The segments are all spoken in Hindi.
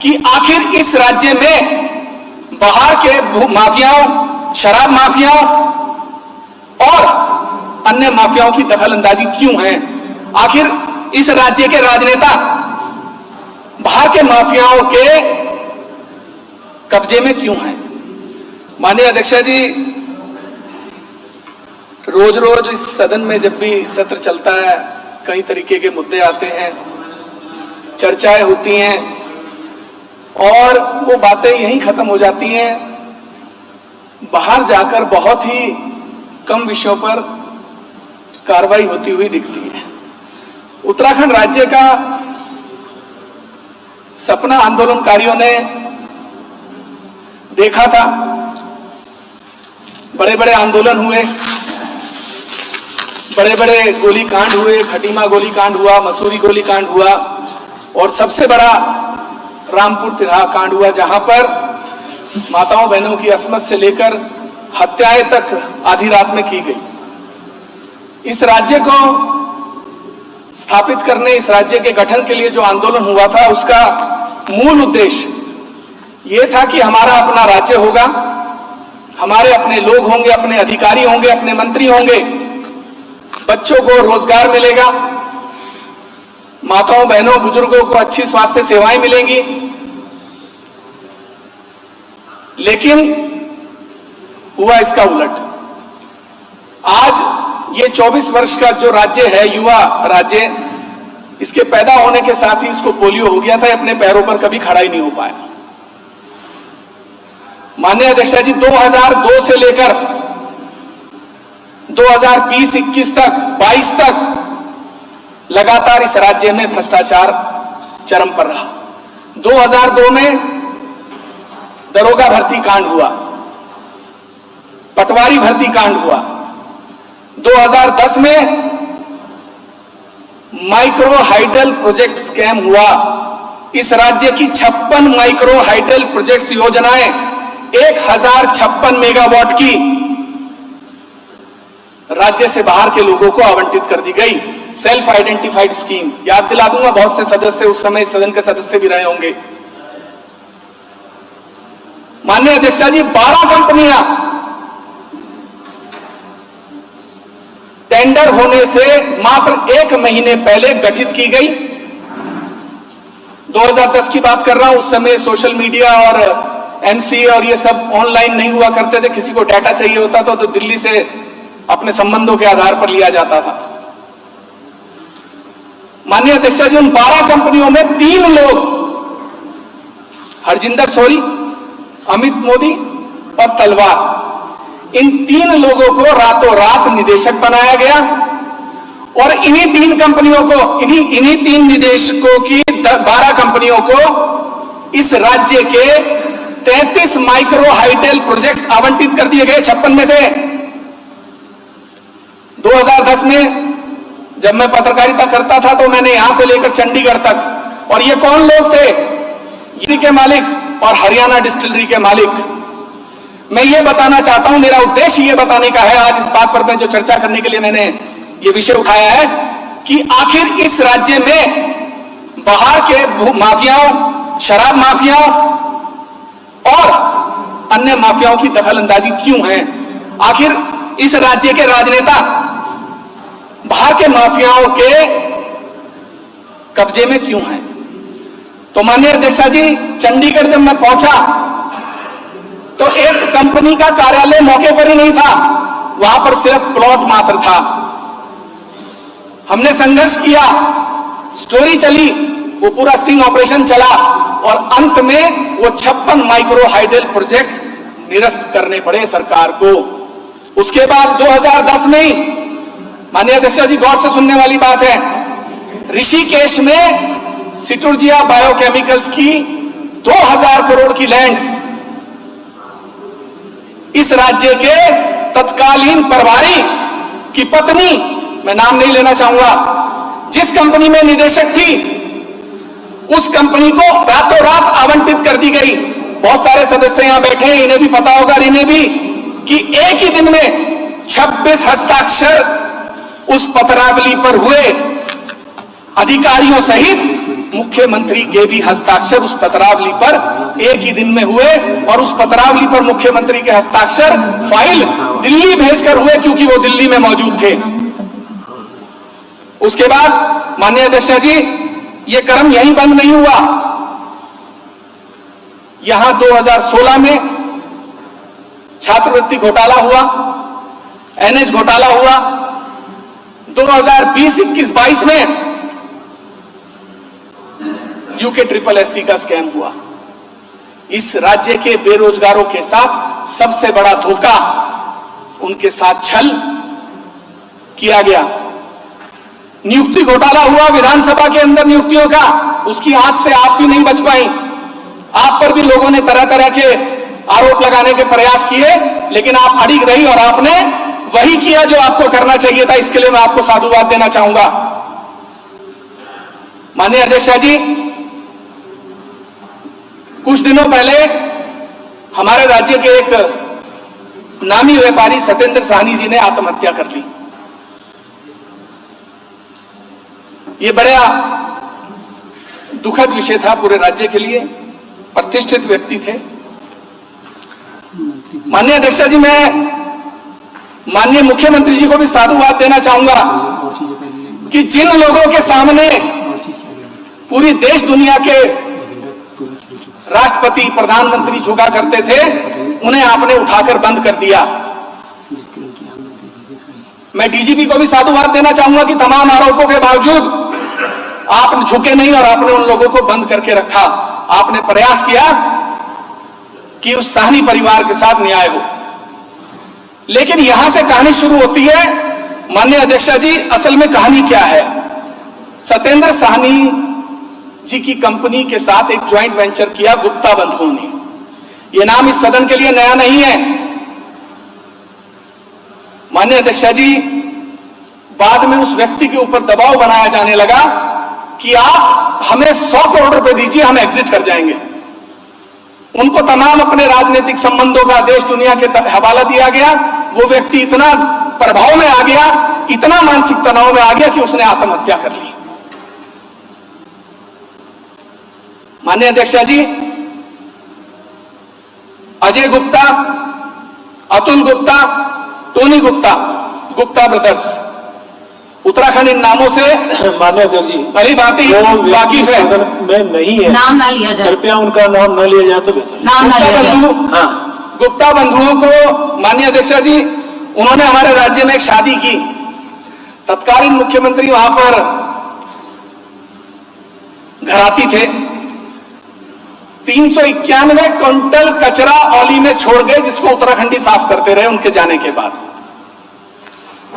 कि आखिर इस राज्य में बाहर के माफियाओं, शराब माफियाओं और अन्य माफियाओं की दखल अंदाजी क्यों है। आखिर इस राज्य के राजनेता बाहर के माफियाओं के कब्जे में क्यों हैं। माननीय अध्यक्ष जी, रोज रोज इस सदन में जब भी सत्र चलता है कई तरीके के मुद्दे आते हैं, चर्चाएं होती हैं और वो बातें यहीं खत्म हो जाती हैं। बाहर जाकर बहुत ही कम विषयों पर कार्रवाई होती हुई दिखती है। उत्तराखंड राज्य का सपना आंदोलनकारियों ने देखा था, बड़े बड़े आंदोलन हुए, बड़े बड़े गोलीकांड हुए, खटीमा गोलीकांड हुआ, मसूरी गोलीकांड हुआ और सबसे बड़ा रामपुर तिराहा कांड हुआ, जहां पर माताओं बहनों की असमत से लेकर हत्याएं तक आधी रात में की गई। इस राज्य को स्थापित करने, इस राज्य के गठन के लिए जो आंदोलन हुआ था, उसका मूल उद्देश्य यह था कि हमारा अपना राज्य होगा, हमारे अपने लोग होंगे, अपने अधिकारी होंगे, अपने मंत्री होंगे, बच्चों को रोजगार मिलेगा, माताओं बहनों बुजुर्गों को अच्छी स्वास्थ्य सेवाएं मिलेंगी। लेकिन हुआ इसका उलट। आज ये 24 वर्ष का जो राज्य है, युवा राज्य, इसके पैदा होने के साथ ही इसको पोलियो हो गया था, अपने पैरों पर कभी खड़ा ही नहीं हो पाया। माननीय अध्यक्ष जी, 2002 से लेकर 2020-21 तक, 22 तक लगातार इस राज्य में भ्रष्टाचार चरम पर रहा। 2002 में दरोगा भर्ती कांड हुआ, पटवारी भर्ती कांड हुआ। 2010 में माइक्रो हाइडल प्रोजेक्ट स्कैम हुआ। इस राज्य की 56 माइक्रो हाइडल प्रोजेक्ट योजनाएं 1056 मेगावाट की राज्य से बाहर के लोगों को आवंटित कर दी गई। सेल्फ आइडेंटिफाइड स्कीम, याद दिला दूंगा, बहुत से सदस्य उस समय सदन के सदस्य भी रहे होंगे। माननीय अध्यक्ष जी, 12 कंपनियां टेंडर होने से मात्र 1 महीने पहले गठित की गई। 2010 की बात कर रहा हूं, उस समय सोशल मीडिया और एमसी और ये सब ऑनलाइन नहीं हुआ करते थे। किसी को डाटा चाहिए होता था तो दिल्ली से अपने संबंधों के आधार पर लिया जाता था। माननीय अध्यक्ष जी, उन 12 कंपनियों में 3 लोग, हरजिंदर सोरी, अमित मोदी और तलवार, इन 3 लोगों को रातों रात निदेशक बनाया गया और इन्हीं 3 कंपनियों को, इन्हीं 3 निदेशकों की 12 कंपनियों को इस राज्य के 33 माइक्रो हाइडल प्रोजेक्ट्स आवंटित कर दिए गए 56 में से। 2010 में जब मैं पत्रकारिता करता था तो मैंने यहां से लेकर चंडीगढ़ तक, और ये कौन लोग थे, गिरी के मालिक और हरियाणा डिस्टिलरी के मालिक। मैं ये बताना चाहता हूं, मेरा उद्देश्य ये बताने का है आज इस बात पर मैं जो चर्चा करने के लिए मैंने ये विषय उठाया है कि आखिर इस राज्य में बाहर के माफियाओं, शराब माफियाओं और अन्य माफियाओं की दखल अंदाजी क्यों है। आखिर इस राज्य के राजनेता बाहर के माफियाओं के कब्जे में क्यों हैं। तो माननीय अध्यक्ष जी, चंडीगढ़ जब मैं पहुंचा तो एक कंपनी का कार्यालय मौके पर ही नहीं था, वहां पर सिर्फ प्लॉट मात्र था। हमने संघर्ष किया, स्टोरी चली, वो पूरा स्टिंग ऑपरेशन चला और अंत में वो 56 माइक्रो हाइडल प्रोजेक्ट्स निरस्त करने पड़े सरकार को। उसके बाद 2010 में ही, माननीय अध्यक्ष जी, गौर से सुनने वाली बात है, ऋषिकेश में सिटुर्जिया बायोकेमिकल्स की 2000 करोड़ की लैंड इस राज्य के तत्कालीन प्रभारी की पत्नी, मैं नाम नहीं लेना चाहूंगा, जिस कंपनी में निदेशक थी, उस कंपनी को रातों रात आवंटित कर दी गई। बहुत सारे सदस्य यहां बैठे हैं, इन्हें भी पता होगा, इन्हें भी, कि एक ही दिन में 26 हस्ताक्षर उस पत्रावली पर हुए। अधिकारियों सहित मुख्यमंत्री के भी हस्ताक्षर उस पत्रावली पर एक ही दिन में हुए, और उस पत्रावली पर मुख्यमंत्री के हस्ताक्षर फाइल दिल्ली भेजकर हुए, क्योंकि वो दिल्ली में मौजूद थे। उसके बाद माननीय अध्यक्ष जी, ये क्रम यहीं बंद नहीं हुआ। यहां 2016 में छात्रवृत्ति घोटाला हुआ, एनएच घोटाला हुआ, 2020, 21, 22 में यूके SSS का स्कैम हुआ। इस राज्य के बेरोजगारों के साथ सबसे बड़ा धोखा, उनके साथ छल किया गया। नियुक्ति घोटाला हुआ विधानसभा के अंदर नियुक्तियों का, उसकी आंच से आप भी नहीं बच पाई। आप पर भी लोगों ने तरह तरह के आरोप लगाने के प्रयास किए, लेकिन आप अड़िग रही और आपने वही किया जो आपको करना चाहिए था। इसके लिए मैं आपको साधुवाद देना चाहूंगा। माननीय अध्यक्ष जी, कुछ दिनों पहले हमारे राज्य के एक नामी व्यापारी सत्येंद्र साहनी जी ने आत्महत्या कर ली। ये बड़ा दुखद विषय था पूरे राज्य के लिए। प्रतिष्ठित व्यक्ति थे। माननीय अध्यक्ष जी, मैं माननीय मुख्यमंत्री जी को भी साधुवाद देना चाहूंगा कि जिन लोगों के सामने पूरी देश दुनिया के राष्ट्रपति, प्रधानमंत्री झुका करते थे, उन्हें आपने उठाकर बंद कर दिया। मैं डीजीपी को भी साधुवाद देना चाहूंगा कि तमाम आरोपों के बावजूद आप झुके नहीं और आपने उन लोगों को बंद करके रखा। आपने प्रयास किया कि उस साहनी परिवार के साथ न्याय हो। लेकिन यहां से कहानी शुरू होती है। माननीय अध्यक्ष जी, असल में कहानी क्या है? सत्येंद्र साहनी जी की कंपनी के साथ एक ज्वाइंट वेंचर किया गुप्ता बंधुओं ने। यह नाम इस सदन के लिए नया नहीं है। माननीय अध्यक्ष जी, बाद में उस व्यक्ति के ऊपर दबाव बनाया जाने लगा कि आप हमें 100 करोड़ रुपए दीजिए, हम एग्जिट कर जाएंगे। उनको तमाम अपने राजनीतिक संबंधों का देश दुनिया के हवाला दिया गया। वो व्यक्ति इतना प्रभाव में आ गया, इतना मानसिक तनाव में आ गया कि उसने आत्महत्या कर ली। माननीय अध्यक्ष जी, अजय गुप्ता, अतुल गुप्ता, टोनी गुप्ता, गुप्ता ब्रदर्स, उत्तराखंड इन नामों से माननीय अध्यक्ष जी भली भांति वाकिफ है। में नहीं है, नाम ना लिया जाए, कृपया उनका नाम न लिया जाए तो बेहतर। नाम ना लिया जाए। हाँ, गुप्ता बंधुओं को माननीय अध्यक्ष जी, उन्होंने हमारे राज्य में एक शादी की। तत्कालीन मुख्यमंत्री वहां पर घराती थे। 391 क्विंटल कचरा औली में छोड़ गए, जिसको उत्तराखंडी साफ करते रहे उनके जाने के बाद।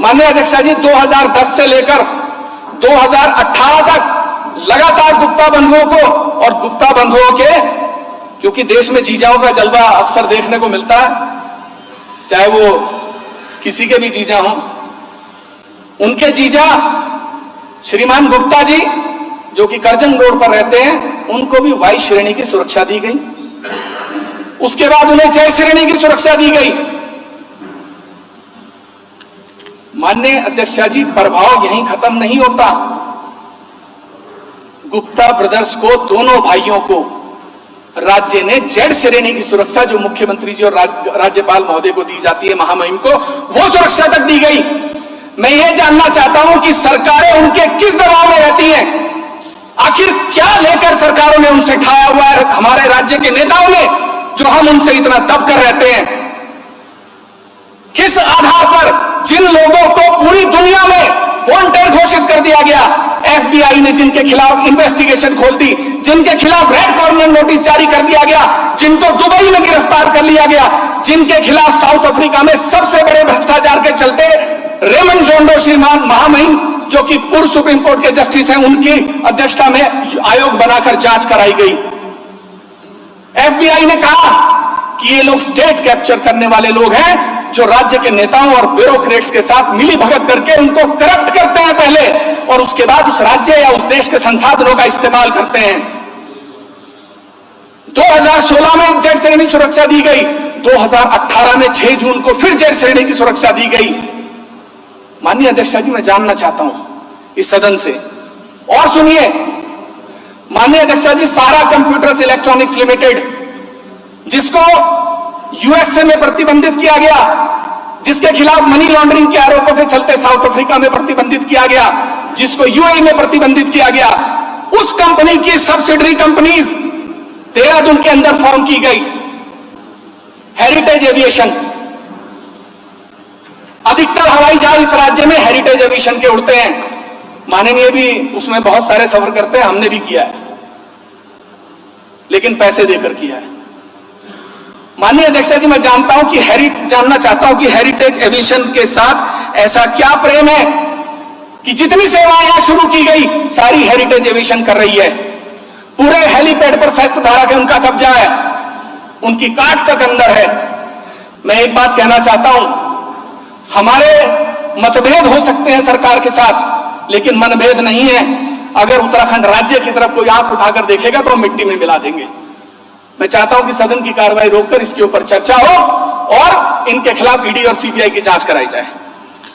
माननीय अध्यक्ष जी, 2010 से लेकर 2018 तक लगातार गुप्ता बंधुओं को और गुप्ता बंधुओं के, क्योंकि देश में जीजाओं का जलवा अक्सर देखने को मिलता है, चाहे वो किसी के भी जीजा हों, उनके जीजा श्रीमान गुप्ता जी जो कि करजन रोड पर रहते हैं, उनको भी वाई श्रेणी की सुरक्षा दी गई। उसके बाद उन्हें 6 श्रेणी की सुरक्षा दी गई। माननीय अध्यक्ष जी, प्रभाव यहीं खत्म नहीं होता। गुप्ता ब्रदर्स को, दोनों भाइयों को राज्य ने जेड श्रेणी की सुरक्षा, जो मुख्यमंत्री जी और राज्यपाल महोदय को दी जाती है, महामहिम को, वो सुरक्षा तक दी गई। मैं ये जानना चाहता हूं कि सरकारें उनके किस दबाव में रहती हैं? आखिर क्या लेकर सरकारों ने उनसे ठाया हुआ है, हमारे राज्य के नेताओं ने, जो हम उनसे इतना दब कर रहते हैं? किस आधार पर जिन लोगों को पूरी दुनिया में वांटेड घोषित कर दिया गया, एफबीआई ने जिनके खिलाफ इन्वेस्टिगेशन खोल दी, जिनके खिलाफ रेड कॉर्नर नोटिस जारी कर दिया गया, जिनको दुबई में गिरफ्तार कर लिया गया, जिनके खिलाफ साउथ अफ्रीका में सबसे बड़े भ्रष्टाचार के चलते रेमंड जोंडो श्रीमान महामहिम, जो कि पूर्व सुप्रीम कोर्ट के जस्टिस हैं, उनकी अध्यक्षता में आयोग बनाकर जांच कराई गई। एफबीआई ने कहा कि ये लोग स्टेट कैप्चर करने वाले लोग हैं, जो राज्य के नेताओं और ब्यूरोक्रेट्स के साथ मिली भगत करके उनको करप्ट करते हैं पहले, और उसके बाद उस राज्य या उस देश के संसाधनों का इस्तेमाल करते हैं। 2016 में जेड श्रेणी की सुरक्षा दी गई, 2018 में 6 जून को फिर जेड श्रेणी की सुरक्षा दी गई। माननीय अध्यक्ष जी, मैं जानना चाहता हूं इस सदन से, और सुनिए, माननीय अध्यक्षा जी, सारा कंप्यूटर्स इलेक्ट्रॉनिक्स लिमिटेड, जिसको यूएसए में प्रतिबंधित किया गया, जिसके खिलाफ मनी लॉन्ड्रिंग के आरोपों के चलते साउथ अफ्रीका में प्रतिबंधित किया गया, जिसको यूएई में प्रतिबंधित किया गया, उस कंपनी की सब्सिडरी कंपनीज देहरादून के अंदर फॉर्म की गई। हेरिटेज एविएशन, अधिकतर हवाई जहाज इस राज्य में हेरिटेज एविएशन के उड़ते हैं। माननीय भी उसमें बहुत सारे सफर करते हैं, हमने भी किया है, लेकिन पैसे देकर किया है। माननीय अध्यक्षा जी, मैं जानता हूं कि जानना चाहता हूं कि हेरिटेज एविएशन के साथ ऐसा क्या प्रेम है कि जितनी सेवाएं यहां शुरू की गई सारी हेरिटेज एविएशन कर रही है। पूरे हेलीपैड पर शस्त्र धारा के उनका कब्जा है, उनकी काट तक अंदर है। मैं एक बात कहना चाहता हूं, हमारे मतभेद हो सकते हैं सरकार के साथ, लेकिन मनभेद नहीं है। अगर उत्तराखंड राज्य की तरफ कोई आंख उठाकर देखेगा तो हम मिट्टी में मिला देंगे। मैं चाहता हूं कि सदन की कार्रवाई रोककर इसके ऊपर चर्चा हो और इनके खिलाफ ईडी और सीबीआई की जांच कराई जाए।